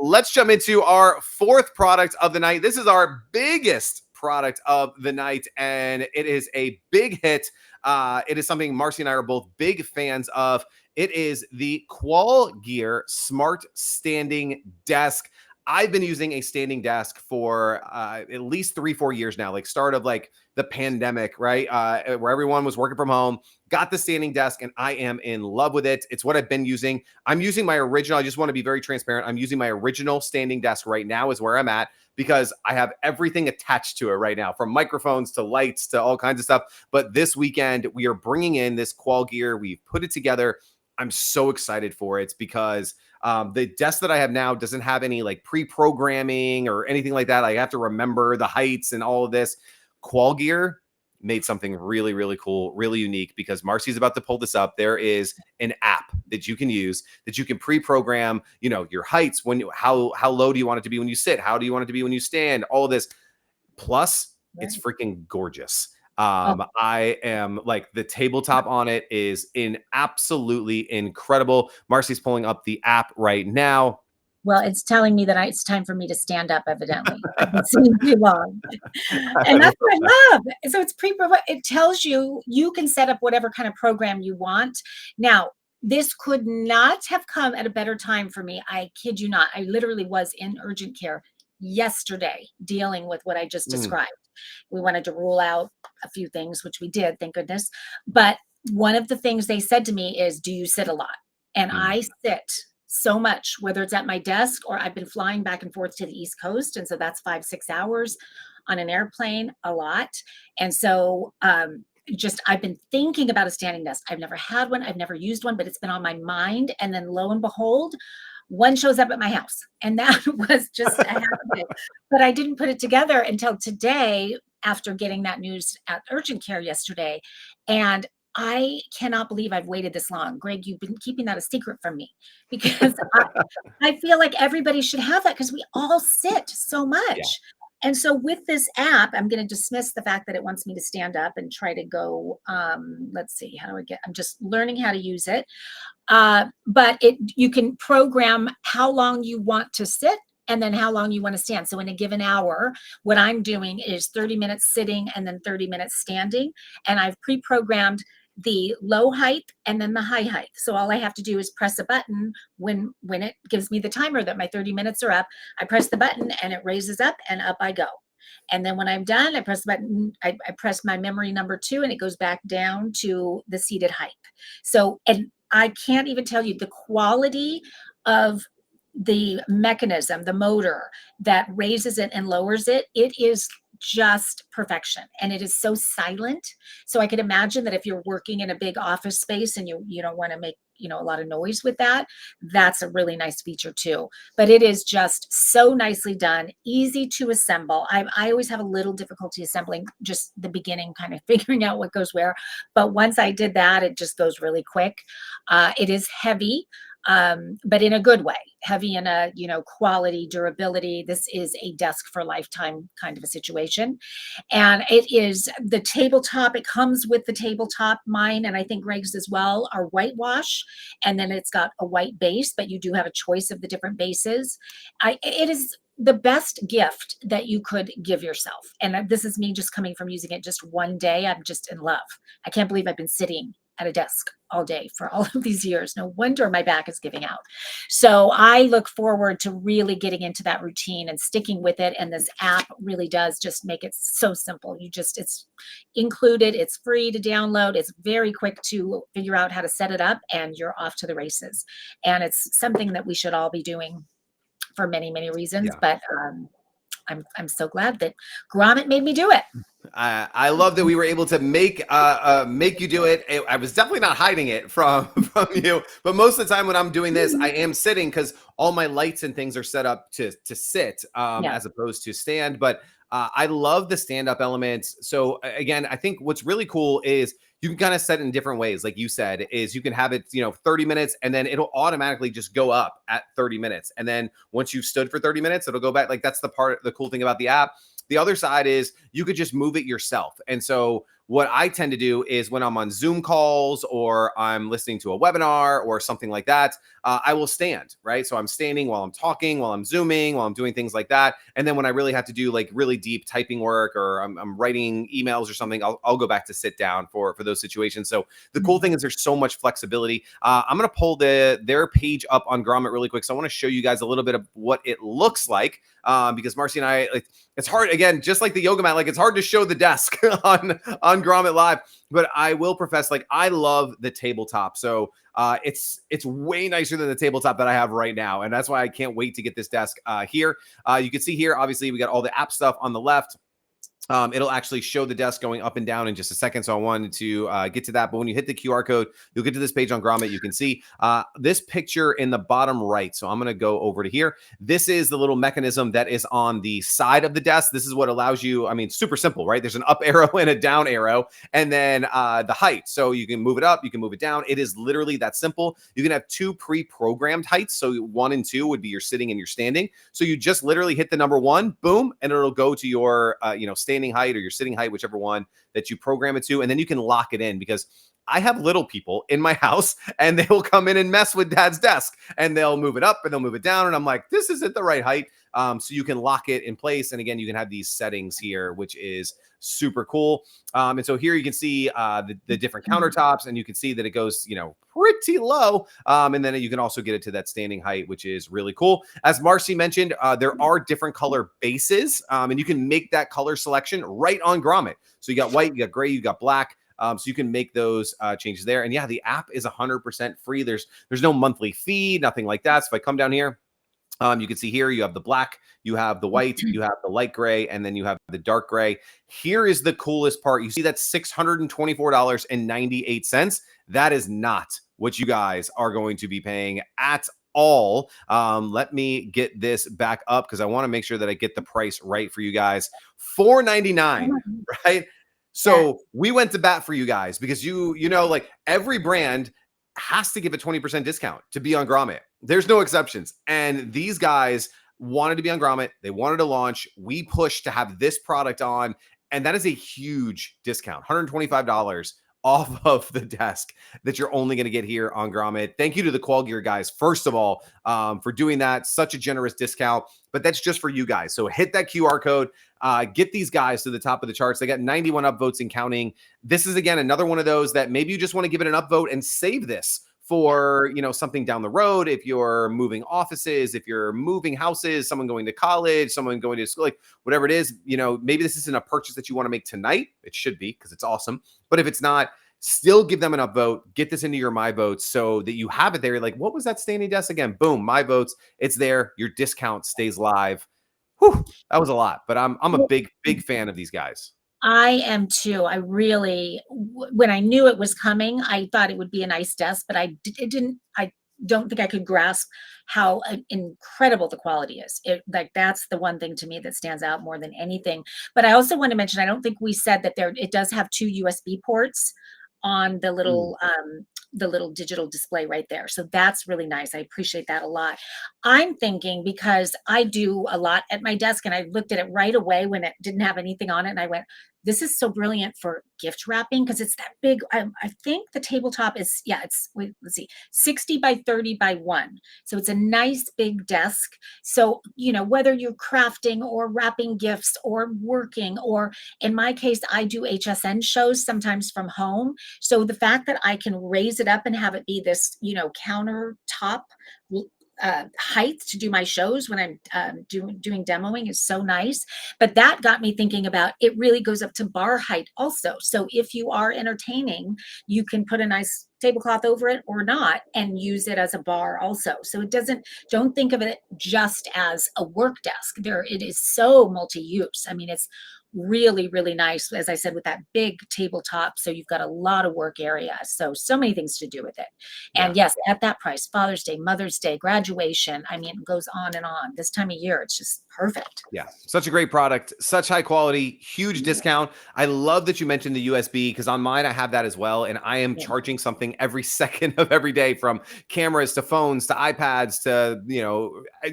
let's jump into our fourth product of the night. This is our biggest product of the night, and it is a big hit. It is something Marcy and I are both big fans of. It is the QualGear Smart Standing Desk. I've been using a standing desk for at least 3-4 years now, like start of like the pandemic, right? Where everyone was working from home, got the standing desk, and I am in love with it. It's what I've been using. I'm using my original. I just want to be very transparent. I'm using my original standing desk right now is where I'm at because I have everything attached to it right now, from microphones to lights to all kinds of stuff. But this weekend, we are bringing in this QualGear. We've put it together. I'm so excited for it because the desk that I have now doesn't have any like pre-programming or anything like that. I have to remember the heights and all of this. QualGear made something really, really cool, really unique, because Marcy's about to pull this up. There is an app that you can use that you can pre-program, you know, your heights, when you, how low do you want it to be when you sit? How do you want it to be when you stand? All of this. Plus, it's freaking gorgeous. I am like, the tabletop on it is absolutely incredible. Marcy's pulling up the app right now. Well, it's telling me that it's time for me to stand up, evidently. I've been sitting too long. And that's what I love. So it's it tells you, you can set up whatever kind of program you want. Now, this could not have come at a better time for me. I kid you not. I literally was in urgent care yesterday dealing with what I just described. We wanted to rule out a few things, which we did, thank goodness. But one of the things they said to me is, do you sit a lot? And I sit so much, whether it's at my desk or I've been flying back and forth to the East Coast. And so that's 5-6 hours on an airplane, a lot. And so I've been thinking about a standing desk. I've never had one. I've never used one, but it's been on my mind. And then lo and behold, one shows up at my house, and that was just a habit. But I didn't put it together until today, after getting that news at urgent care yesterday. And I cannot believe I've waited this long. Greg, you've been keeping that a secret from me, because I feel like everybody should have that, because we all sit so much. Yeah. And so with this app, I'm going to dismiss the fact that it wants me to stand up and try to go, let's see, how do I I'm just learning how to use it. But you can program how long you want to sit and then how long you want to stand. So in a given hour, what I'm doing is 30 minutes sitting and then 30 minutes standing. And I've pre-programmed the low height and then the high height. So all I have to do is press a button when it gives me the timer that my 30 minutes are up. I press the button and it raises up and up I go. And then when I'm done, I press the button, I press my memory number 2, and it goes back down to the seated height. So, and I can't even tell you the quality of the mechanism, the motor that raises it and lowers it. It is just perfection, and it is so silent. So I could imagine that if you're working in a big office space and you don't want to make a lot of noise with that, that's a really nice feature too. But it is just so nicely done, easy to assemble. I always have a little difficulty assembling, just the beginning, kind of figuring out what goes where. But once I did that, it just goes really quick. It is heavy, but in a good way, heavy in a, quality, durability. This is a desk for lifetime kind of a situation. And it is the tabletop. It comes with the tabletop. Mine, and I think Greg's as well, are whitewash. And then it's got a white base, but you do have a choice of the different bases. It is the best gift that you could give yourself. And this is me just coming from using it just one day. I'm just in love. I can't believe I've been sitting at a desk all day for all of these years. No wonder my back is giving out. So I look forward to really getting into that routine and sticking with it. And this app really does just make it so simple. It's included, it's free to download. It's very quick to figure out how to set it up, and you're off to the races. And it's something that we should all be doing for many, many reasons. Yeah. But I'm so glad that Grommet made me do it. I love that we were able to make you do it. I was definitely not hiding it from you, but most of the time when I'm doing this, I am sitting because all my lights and things are set up to sit as opposed to stand. But I love the stand-up elements. So again, I think what's really cool is you can kind of set it in different ways. Like you said, is you can have it, 30 minutes, and then it'll automatically just go up at 30 minutes. And then once you've stood for 30 minutes, it'll go back. Like that's the cool thing about the app. The other side is you could just move it yourself. And so what I tend to do is when I'm on Zoom calls or I'm listening to a webinar or something like that, I will stand, right? So I'm standing while I'm talking, while I'm Zooming, while I'm doing things like that. And then when I really have to do like really deep typing work or I'm writing emails or something, I'll go back to sit down for those situations. So the cool thing is there's so much flexibility. I'm going to pull their page up on Grommet really quick. So I want to show you guys a little bit of what it looks like because Marcy and I, like, it's hard, again, just like the yoga mat, like it's hard to show the desk on Grommet Live, but I will profess, like, I love the tabletop. So it's way nicer than the tabletop that I have right now. And that's why I can't wait to get this desk here. You can see here, obviously, we got all the app stuff on the left. It'll actually show the desk going up and down in just a second. So I wanted to get to that. But when you hit the QR code, you'll get to this page on Grommet. You can see this picture in the bottom right. So I'm going to go over to here. This is the little mechanism that is on the side of the desk. This is what allows you, I mean, super simple, right? There's an up arrow and a down arrow, and then the height. So you can move it up, you can move it down. It is literally that simple. You can have two pre-programmed heights. So 1 and 2 would be your sitting and your standing. So you just literally hit the number 1, boom, and it'll go to your, standing height or your sitting height, whichever one that you program it to. And then you can lock it in, because I have little people in my house and they will come in and mess with dad's desk and they'll move it up and they'll move it down. And I'm like, this isn't the right height. So you can lock it in place. And again, you can have these settings here, which is super cool. And so here you can see the different countertops, and you can see that it goes, pretty low. And then you can also get it to that standing height, which is really cool. As Marcy mentioned, there are different color bases, and you can make that color selection right on Grommet. So you got white, you got gray, you got black. So you can make those changes there. And yeah, the app is 100% free. There's no monthly fee, nothing like that. So if I come down here, you can see here, you have the black, you have the white, you have the light gray, and then you have the dark gray. Here is the coolest part. You see that $624.98. That is not what you guys are going to be paying at all. Let me get this back up because I want to make sure that I get the price right for you guys. $499, right? So we went to bat for you guys because like every brand has to give a 20% discount to be on Grommet. There's no exceptions. And these guys wanted to be on Grommet. They wanted to launch. We pushed to have this product on. And that is a huge discount, $125 off of the desk that you're only going to get here on Grommet. Thank you to the QualGear guys, first of all, for doing that. Such a generous discount, but that's just for you guys. So hit that QR code, get these guys to the top of the charts. They got 91 upvotes and counting. This is, again, another one of those that maybe you just want to give it an upvote and save this for, something down the road. If you're moving offices, if you're moving houses, someone going to college, someone going to school, like whatever it is, maybe this isn't a purchase that you want to make tonight. It should be, because it's awesome. But if it's not, still give them an upvote, get this into your My Votes so that you have it there. You're like, what was that standing desk again? Boom, My Votes. It's there. Your discount stays live. Whew, that was a lot, but I'm a big fan of these guys. I am too. I really, when I knew it was coming, I thought it would be a nice desk, but I don't think I could grasp how incredible the quality is. That's the one thing to me that stands out more than anything. But I also want to mention, I don't think we said that it does have 2 USB ports on the little digital display right there. So that's really nice. I appreciate that a lot. I'm thinking, because I do a lot at my desk, and I looked at it right away when it didn't have anything on it, and I went, this is so brilliant for gift wrapping, because it's that big. I think the tabletop is, let's see, 60 by 30 by 1. So it's a nice big desk. So, whether you're crafting or wrapping gifts or working, or in my case, I do HSN shows sometimes from home. So the fact that I can raise it up and have it be this, countertop height to do my shows when I'm doing demoing is so nice. But that got me thinking about, it really goes up to bar height also. So if you are entertaining, you can put a nice tablecloth over it or not and use it as a bar also. So don't think of it just as a work desk. It is so multi-use. I mean, it's really, really nice, as I said, with that big tabletop. So you've got a lot of work area. So many things to do with it. And yes, at that price, Father's Day, Mother's Day, graduation. I mean, it goes on and on. This time of year, it's just perfect. Yeah, such a great product, such high quality, huge discount. I love that you mentioned the USB, because on mine, I have that as well. And I am charging something every second of every day, from cameras to phones to iPads to,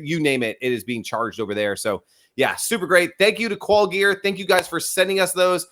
you name it, it is being charged over there. So yeah, super great. Thank you to QualGear. Thank you guys for sending us those.